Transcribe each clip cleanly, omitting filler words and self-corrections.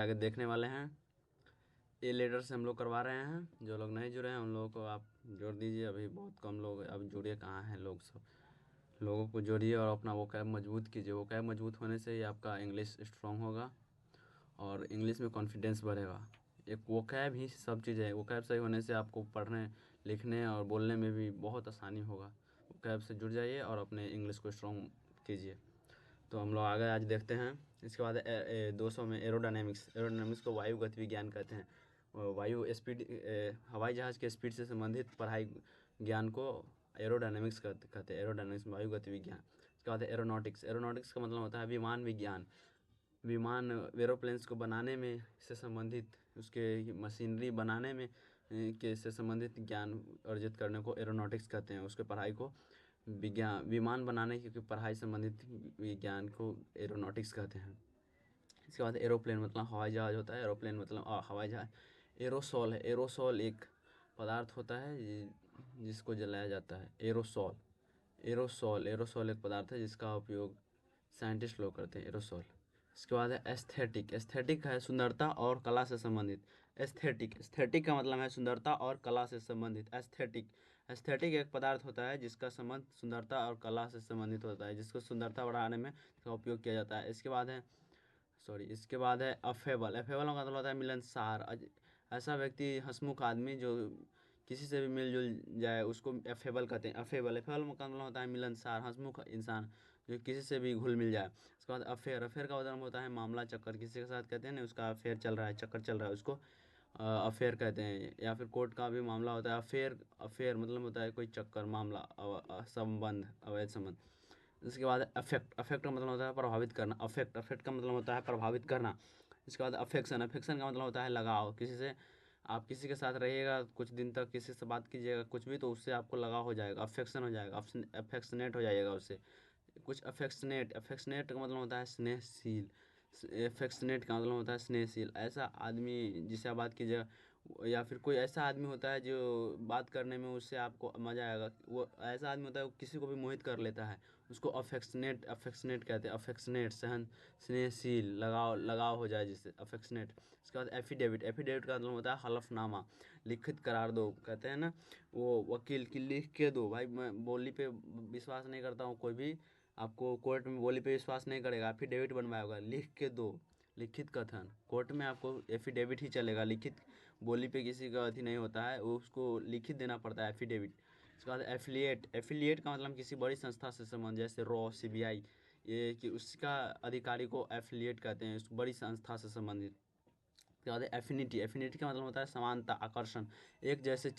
आगे देखने वाले हैं। ये लेटर से हम लोग करवा रहे हैं। जो लोग नहीं जुड़े हैं उन लोगों को आप जोड़ दीजिए। अभी बहुत कम लोग अब जुड़े कहाँ हैं लोग सब। लोगों को जोड़िए और अपना वोकैब मजबूत कीजिए। वोकैब मजबूत होने से ही आपका इंग्लिश स्ट्रांग होगा और इंग्लिश में कॉन्फिडेंस बढ़ेगा। एक वोकैब ही सब चीज़ है। वोकैब सही होने से आपको पढ़ने लिखने और बोलने में भी बहुत आसानी होगा। वोकैब से जुड़ जाइए और अपने इंग्लिश को स्ट्रांग कीजिए। तो हम लोग आगे आज देखते हैं। इसके बाद 200 में एरोडायनेमिक्स को वायु गति विज्ञान कहते हैं। वायु स्पीड हवाई जहाज़ के स्पीड से संबंधित पढ़ाई ज्ञान को एरोडायनेमिक्स कहते हैं। एरोडायनेमिक्स वायु गति विज्ञान। इसके बाद एरोनॉटिक्स। एरोनॉटिक्स का मतलब होता है विमान विज्ञान। विमान एरोप्लेन्स को बनाने में से संबंधित उसके मशीनरी बनाने में के से संबंधित ज्ञान अर्जित करने को एरोनॉटिक्स कहते हैं। उसके पढ़ाई को विमान बनाने की पढ़ाई संबंधित विज्ञान को एरोनॉटिक्स कहते हैं। इसके बाद एरोप्लेन मतलब हवाई जहाज़ होता है। एरोप्लेन मतलब हवाई जहाज़। एरोसॉल है। एरोसॉल एक पदार्थ होता है जिसको जलाया जाता है। एरोसॉल एक पदार्थ है जिसका उपयोग साइंटिस्ट लोग करते हैं। एरोसॉल। इसके बाद है एस्थेटिक। एस्थेटिक है सुंदरता और कला से संबंधित। एस्थेटिक का मतलब है सुंदरता और कला से संबंधित। एस्थेटिक एक पदार्थ होता है जिसका संबंध सुंदरता और कला से संबंधित होता है, जिसको सुंदरता बढ़ाने में इसका उपयोग किया जाता है। इसके बाद है अफेबल। अफेबल का मतलब होता है मिलनसार। ऐसा व्यक्ति हंसमुख आदमी जो किसी से भी मिलजुल जाए उसको अफेबल कहते हैं। अफेबल का मतलब होता है मिलनसार हंसमुख इंसान जो किसी से भी घुल मिल जाए। उसके बाद अफेयर का मतलब होता है मामला चक्कर। किसी के साथ कहते हैं ना उसका अफेयर चल रहा है, चक्कर चल रहा है, उसको अफेयर कहते हैं। या फिर कोर्ट का भी मामला होता है। अफेयर मतलब होता है कोई चक्कर, मामला, संबंध, अवैध संबंध। इसके बाद अफेक्ट का मतलब होता है प्रभावित करना। अफेक्ट का मतलब होता है प्रभावित करना। इसके बाद अफेक्शन का मतलब होता है लगाव। किसी से आप किसी के साथ रहिएगा कुछ दिन तक, किसी से बात कीजिएगा कुछ भी, तो उससे आपको लगाव हो जाएगा, अफेक्शन हो जाएगा, अफेक्शनेट हो जाइएगा उससे। कुछ अफेक्शनेट का मतलब होता है स्नेहशील। अफेक्शनेट का मतलब होता है स्नेहशील। ऐसा आदमी जिससे आप बात कीजिएगा, या फिर कोई ऐसा आदमी होता है जो बात करने में उससे आपको मज़ा आएगा। वो ऐसा आदमी होता है वो किसी को भी मोहित कर लेता है, उसको अफेक्शनेट कहते हैं। अफेक्शनेट सहन स्नेहशील, लगाव लगाव हो जाए जिससे, अफेक्शनेट। उसके बाद एफिडेविट का मतलब होता है हलफनामा, लिखित करार दो कहते हैं ना। वो वकील की लिख के दो। भाई मैं बोली पे विश्वास नहीं करता हूँ, कोई भी आपको कोर्ट में बोली पे विश्वास नहीं करेगा, एफिडेविट बनवाएगा, लिख के दो। लिखित कथन कोर्ट में आपको एफिडेविट ही चलेगा। लिखित बोली पे किसी का अथी नहीं होता है, वो उसको लिखित देना पड़ता है, एफिडेविट। उसके बाद एफिलिएट का मतलब किसी बड़ी संस्था से संबंध, जैसे रॉ, सीबीआई, ये कि उसका अधिकारी को एफिलिएट कहते हैं, उस बड़ी संस्था से संबंधित। उसके बाद एफिनिटी का मतलब होता है समानता, आकर्षण। एक जैसे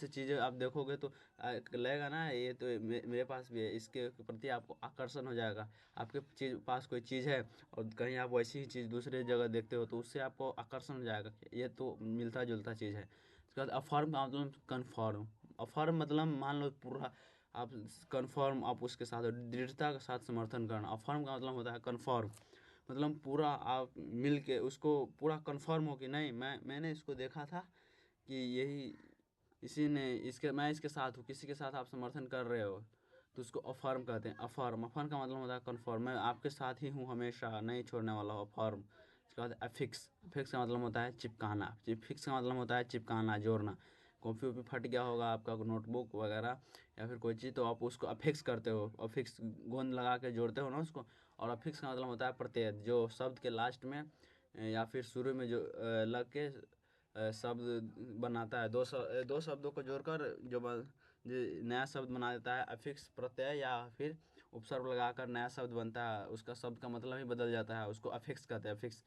चीज़ें आप देखोगे तो लगेगा ना ये तो मेरे पास भी है, इसके प्रति आपको आकर्षण हो जाएगा। आपके पास कोई चीज़ है और कहीं आप वैसी ही चीज़ दूसरे जगह देखते हो तो उससे आपको आकर्षण हो जाएगा कि ये तो मिलता जुलता चीज़ है। उसके बाद अफर्म का मतलब कन्फर्म। अफर्म मतलब मान लो पूरा आप कन्फर्म, आप उसके साथ दृढ़ता के साथ समर्थन करना। अफर्म का मतलब होता है कन्फर्म, मतलब पूरा आप मिल के उसको पूरा कंफर्म हो कि नहीं मैंने इसको देखा था कि यही इसी ने इसके मैं इसके साथ हूँ, किसी के साथ आप समर्थन कर रहे हो तो उसको अफर्म कहते हैं। अफर्म का मतलब होता है कंफर्म, मैं आपके साथ ही हूँ हमेशा, नहीं छोड़ने वाला हूँ, अफर्म। उसके बाद अफिक्स का मतलब होता है चिपकाना। फिक्स का मतलब होता है चिपकाना, जोड़ना। कॉपी वॉपी फट गया होगा आपका, नोटबुक वगैरह या फिर कोई चीज़, तो आप उसको अफिक्स करते हो, अफिक्स गोंद लगा के जोड़ते हो ना उसको। और अफिक्स का मतलब होता है प्रत्यय, जो शब्द के लास्ट में या फिर शुरू में जो लग के शब्द बनाता है। दो शब्दों को जोड़कर जो नया शब्द बना देता है, अफिक्स प्रत्यय या फिर उपसर्ग लगाकर नया शब्द बनता है, उसका शब्द का मतलब ही बदल जाता है, उसको अफिक्स कहते हैं। अफिक्स।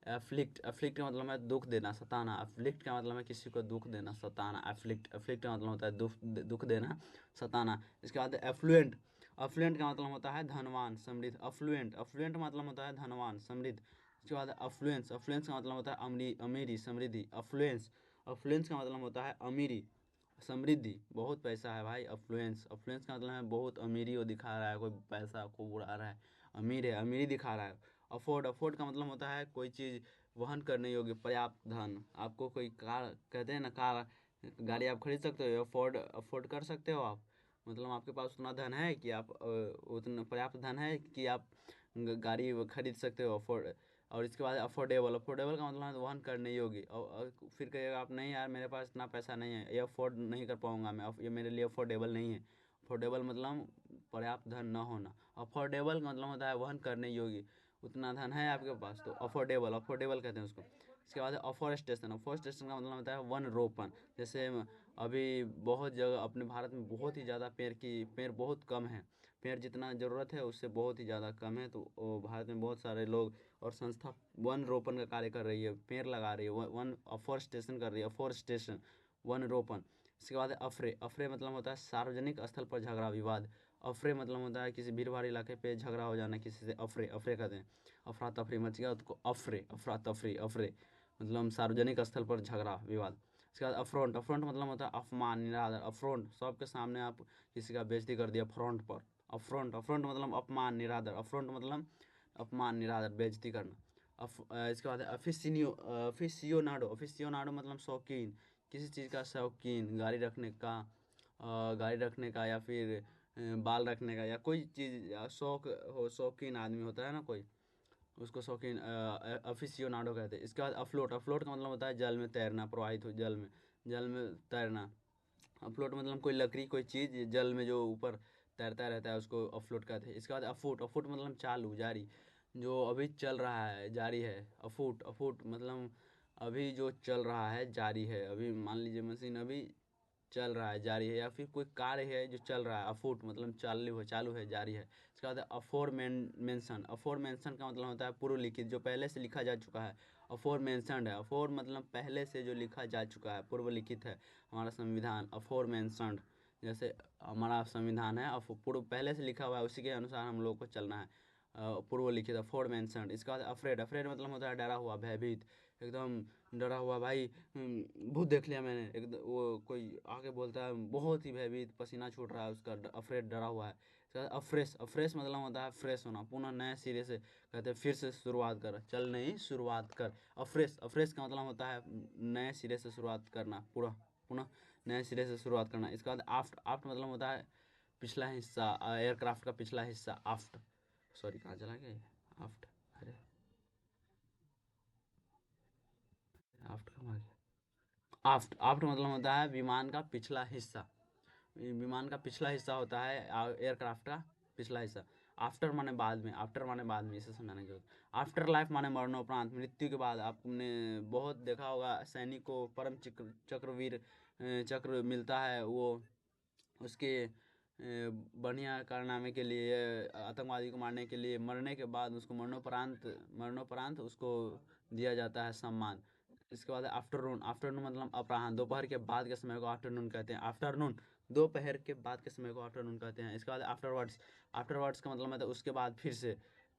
अफ्लिक्ट का मतलब है दुख देना, सताना। अफ्लिक्ट का मतलब है किसी को दुख देना, सताना। अफ्लिक्ट का मतलब होता है दुख देना, सताना। इसके बाद एफ्लुएंट। अफ्लुएंट का मतलब होता है धनवान, समृद्ध। अफ्लुएंट मतलब होता है धनवान, समृद्ध। उसके बाद अफ्लुएंस का मतलब होता है अमीरी, समृद्धि। अफ्लुएंस का मतलब होता है अमीरी, समृद्धि, बहुत पैसा है भाई। अफ्लुएंस का मतलब है बहुत अमीरी वो दिखा रहा है, कोई पैसा को उड़ा रहा है, अमीर है, अमीरी दिखा रहा है। अफोर्ड का मतलब होता है कोई चीज़ वहन करने योग्य, पर्याप्त धन। आपको कोई कार कहते हैं ना, कार गाड़ी आप खरीद सकते हो, अफोर्ड कर सकते हो आप। मतलब आपके पास उतना धन है कि आप उतना पर्याप्त धन है कि आप गाड़ी खरीद सकते हो, और इसके बाद अफोर्डेबल, अफोर्डेबल का मतलब है वहन करने योग्य। और फिर कहिएगा आप नहीं यार मेरे पास इतना पैसा नहीं है, ये अफोर्ड नहीं कर पाऊंगा मैं, ये मेरे लिए अफोर्डेबल नहीं है। अफोर्डेबल मतलब पर्याप्त धन न होना। अफोर्डेबल का मतलब होता है वहन करने योग्य, उतना धन है आपके पास तो अफोर्डेबल, अफोर्डेबल कहते हैं उसको। इसके बाद अफोरेस्टेशन, अफोरेस्टेशन का मतलब होता है वन रोपण। जैसे अभी बहुत जगह अपने भारत में बहुत ही ज़्यादा पेड़ बहुत कम है, पेड़ जितना ज़रूरत है उससे बहुत ही ज़्यादा कम है। तो भारत में बहुत सारे लोग और संस्था वन रोपण का कार्य कर रही है, पेड़ लगा रही है, वन अफोरेस्टेशन कर रही है, अफोरेस्टेशन वन रोपण। इसके बाद अफरे, अफरे मतलब होता है सार्वजनिक स्थल पर झगड़ा विवाद। अफरे मतलब होता है किसी भीड़ भाड़ इलाके पे झगड़ा हो जाना किसी से, अफरे, अफरे कहते हैं। अफरा तफरी मच गया उसको अफरे, अफरा तफरी, अफरे मतलब सार्वजनिक स्थल पर झगड़ा विवाद। इसके बाद अफ्रंट, अफ्रंट मतलब होता है अपमान निरादर, अफ्रंट सबके सामने आप किसी का बेइज्जती कर दिया फ्रंट पर, अफ्रंट, अफ्रंट मतलब अपमान निरादर, अफ्रंट मतलब अपमान निरादर बेइज्जती करना। इसके बाद अफिसिनियो, अफिसियोनाडो, अफिसियोनाडो मतलब शौकीन, किसी चीज़ का शौकीन, गाड़ी रखने का, गाड़ी रखने का या फिर बाल रखने का या कोई चीज़ शौक हो, शौकीन आदमी होता है ना कोई, उसको शौकीन अफिसियोनाडो कहते हैं। इसके बाद अफ्लोट, अफ्लोट का मतलब होता है जल में तैरना, प्रवाहित हो, जल में तैरना। अफ्लोट मतलब कोई लकड़ी कोई चीज़ जल में जो ऊपर तैरता रहता है उसको अफ्लोट कहते हैं। इसके बाद अफूट, अफूट मतलब चालू जारी, जो अभी चल रहा है जारी है। अफूट, अफूट मतलब अभी जो चल रहा है जारी है, अभी मान लीजिए मशीन अभी चल रहा है जारी है, या फिर कोई कार्य है जो चल रहा है, अफूट मतलब चालू है जारी है। इसके बाद अफोर मेंशन, अफोर मेंशन का मतलब होता है पूर्व लिखित, जो पहले से लिखा जा चुका है। अफोर मेंशनड है, अफोर मतलब पहले से जो लिखा जा चुका है, पूर्व लिखित है हमारा संविधान, अफोर मेंशनड। जैसे हमारा संविधान है पूर्व पहले से लिखा हुआ है, उसी के अनुसार हम लोग को चलना है। पूर्व लिखित, अफोर मेंशनड। इसके बाद अफ्रेड, अफ्रेड मतलब होता है डरा हुआ, भयभीत, एकदम डरा हुआ भाई, भूत देख लिया मैंने, एकदम वो कोई आके बोलता है बहुत ही भयभीत, पसीना छूट रहा है उसका, अफ्रेड डरा हुआ है। इसके बाद अफ्रेश, अफ्रेश मतलब होता है फ्रेश होना, पुनः नए सिरे से, कहते हैं फिर से शुरुआत कर, चल नहीं शुरुआत कर। अफ्रेश, अफ्रेश का मतलब होता है नए सिरे से शुरुआत करना, पूरा पुनः नए सिरे से शुरुआत करना। इसके बाद आफ्ट, आफ्ट मतलब होता है पिछला हिस्सा, एयरक्राफ्ट का पिछला हिस्सा, आफ्ट, सॉरी कहाँ चला गया ये? आफ्ट, अरे आफ्ट कहाँ आ गया? आफ्ट, आफ्ट मतलब होता है विमान का पिछला हिस्सा, विमान का पिछला हिस्सा होता है एयरक्राफ्ट का पिछला हिस्सा। आफ्टर माने बाद में, आफ्टर माने बाद में, इसे समझाने की जरूरत। आफ्टर लाइफ माने मरणोपरांत, मृत्यु के बाद। आपने बहुत देखा होगा सैनिक को परम चक्रवीर चक्र मिलता है, वो उसके बढ़िया कारनामे के लिए, आतंकवादी को मारने के लिए, मरने के बाद उसको मरणोपरांत, मरणोपरांत उसको दिया जाता है सम्मान। इसके बाद आफ्टरनून, आफ्टरनून मतलब अपराह्न, दोपहर के बाद के समय को आफ्टरनून कहते हैं, आफ्टरनून दोपहर के बाद के समय को आफ्टरनून कहते हैं। इसके बाद आफ्टरवर्ड्स, आफ्टरवर्ड्स का मतलब है उसके बाद फिर से,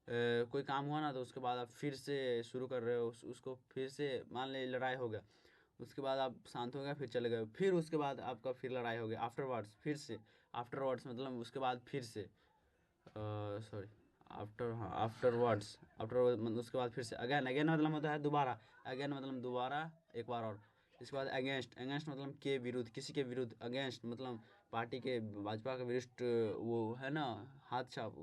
कोई काम हुआ ना तो उसके बाद आप फिर से शुरू कर रहे हो उसको, फिर से मान लीजिए लड़ाई हो गया, उसके बाद आप शांत हो गए फिर चले गए, फिर उसके बाद आपका फिर लड़ाई हो गई, आफ्टरवर्ड्स फिर से। आफ्टरवर्ड्स मतलब उसके बाद फिर से, सॉरी, आफ्टर, हाँ आफ्टरवर्ड्स, आफ्टर मतलब उसके बाद फिर से। अगेन, अगेन मतलब होता है दोबारा, अगेन मतलब दोबारा, एक बार और। इसके बाद अगेंस्ट, अगेंस्ट मतलब के विरुद्ध, किसी के विरुद्ध, अगेंस्ट मतलब पार्टी के, भाजपा के विरुद्ध, वो है ना हाथ छाप,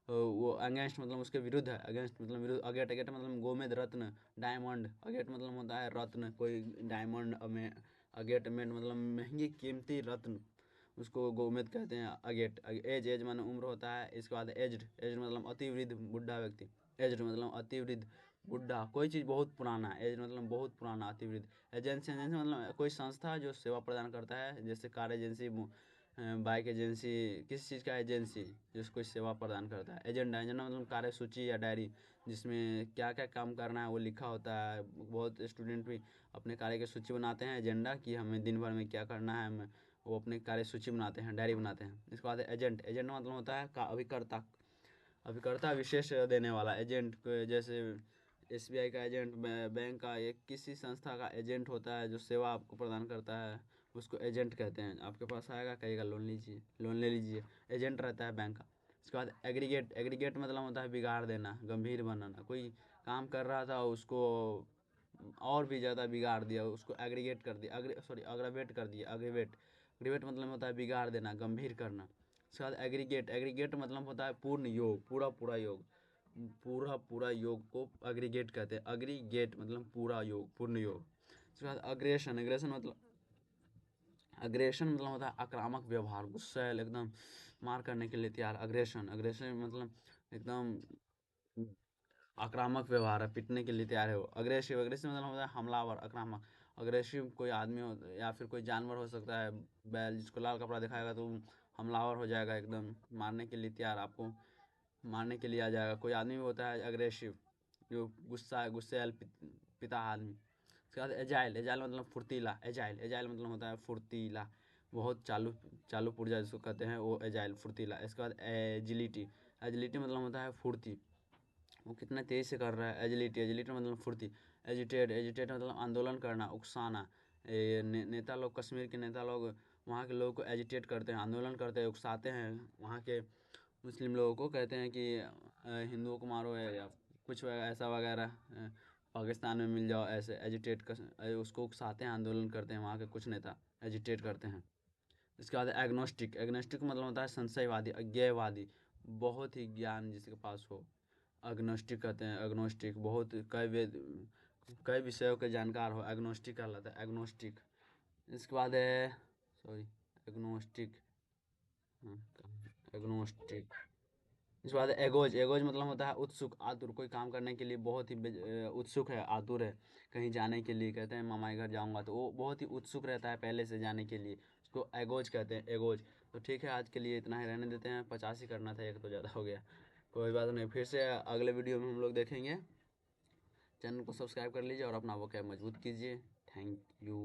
वो अगेंस्ट मतलब उसके विरुद्ध है, अगेंस्ट मतलब विरुद्ध। अगेट, अगेट मतलब गोमेद रत्न, डायमंड, अगेट मतलब होता है रत्न, कोई डायमंड में, अगेट मेट मतलब महंगी कीमती रत्न, उसको गोमेद कहते हैं अगेट। एज, एज माने उम्र होता है। इसके बाद एज्ड, एज्ड मतलब अति वृद्ध बुढ़ा व्यक्ति, एज्ड मतलब अति वृद्ध बुढ़ा, कोई चीज़ बहुत पुराना, एज मतलब बहुत पुराना, अति वृद्ध। एजेंसी, एजेंसी मतलब कोई संस्था जो सेवा प्रदान करता है, जैसे कार एजेंसी, बाइक एजेंसी, किसी चीज़ का एजेंसी जिसको कोई सेवा प्रदान करता है। एजेंडा, एजेंडा मतलब कार्यसूची या डायरी, जिसमें क्या क्या काम करना है वो लिखा होता है। बहुत स्टूडेंट भी अपने कार्य की सूची बनाते हैं एजेंडा, कि हमें दिन भर में क्या करना है, हमें वो अपने कार्य सूची बनाते हैं, डायरी बनाते हैं। इसके बाद एजेंट, एजेंट मतलब होता है अभिकर्ता, अभिकर्ता विशेष देने वाला एजेंट, जैसे एसबीआई का एजेंट, बैंक का, एक किसी संस्था का एजेंट होता है जो सेवा आपको प्रदान करता है, उसको एजेंट कहते हैं। आपके पास आएगा कहेगा लोन लीजिए, लोन ले लीजिए, एजेंट रहता है बैंक का। उसके बाद एग्रीगेट, एग्रीगेट मतलब होता है बिगाड़ देना, गंभीर बनाना, कोई काम कर रहा था उसको और भी ज़्यादा बिगाड़ दिया, उसको एग्रीगेट कर दिया, सॉरी अग्रवेट कर दिया, अग्रीवेट, अग्रीवेट मतलब होता है बिगाड़ देना, गंभीर करना। उसके बाद एग्रीगेट, एग्रीगेट मतलब होता है पूर्ण योग, पूरा पूरा योग, पूरा पूरा योग को अग्रीगेट कहते हैं। अग्रीगेट मतलब पूरा योग, पूर्ण योग। उसके बाद अग्रेशन, अग्रेशन मतलब होता है आक्रामक व्यवहार, गुस्सैल, एकदम मार करने के लिए तैयार। अग्रेशन, मतलब एकदम आक्रामक व्यवहार है, पिटने के लिए तैयार है वो। अग्रेसिव, मतलब होता है हमलावर, आक्रामक। अग्रेसिव कोई आदमी हो या फिर कोई जानवर हो सकता है, बैल, जिसको लाल कपड़ा दिखाएगा तो हमलावर हो जाएगा, एकदम मारने के लिए तैयार, आपको मारने के लिए आ जाएगा। कोई आदमी भी होता है अग्रेसिव, जो गुस्सैल पिता आदमी। उसके बाद एजाइल, मतलब फुर्तीला। एजाइल मतलब होता है फुर्तीला, बहुत चालू पुर्जा जिसको कहते हैं, वो एजाइल, फुर्तीला। इसके बाद एजिलिटी, मतलब होता है फुर्ती, वो कितना तेज़ी से कर रहा है। एजिलिटी मतलब फुर्ती। एजिटेट मतलब आंदोलन करना, उकसाना। नेता लोग, कश्मीर के नेता लोग वहाँ के लोगों को एजिटेट करते हैं, आंदोलन करते हैं, उकसाते हैं। वहाँ के मुस्लिम लोगों को कहते हैं कि हिंदुओं को मारो है या कुछ ऐसा वगैरह, पाकिस्तान में मिल जाओ, ऐसे एजिटेट कर उसको उकसाते हैं, आंदोलन करते हैं। वहाँ के कुछ नेता एजिटेट करते हैं। इसके बाद एग्नोस्टिक, मतलब होता है संशयवादी, अज्ञेयवादी, बहुत ही ज्ञान जिसके पास हो। एग्नोस्टिक कहते हैं, एग्नोस्टिक बहुत कई विषयों के जानकार हो, एग्नोस्टिक कहलाता है, एग्नोस्टिक। इसके बाद है, सॉरी, एग्नोस्टिक, एग्नोस्टिक। इसके बाद एगोज, मतलब होता है उत्सुक, आतुर, कोई काम करने के लिए बहुत ही उत्सुक है, आतुर है। कहीं जाने के लिए कहते हैं मामा के घर जाऊंगा, तो वो बहुत ही उत्सुक रहता है पहले से जाने के लिए, उसको एगोज कहते हैं, एगोज। तो ठीक है, आज के लिए इतना ही रहने देते हैं, 50 ही करना था, एक तो ज़्यादा हो गया। कोई बात नहीं, फिर से अगले वीडियो में हम लोग देखेंगे। चैनल को सब्सक्राइब कर लीजिए और अपना वो क्या मजबूत कीजिए। Thank you.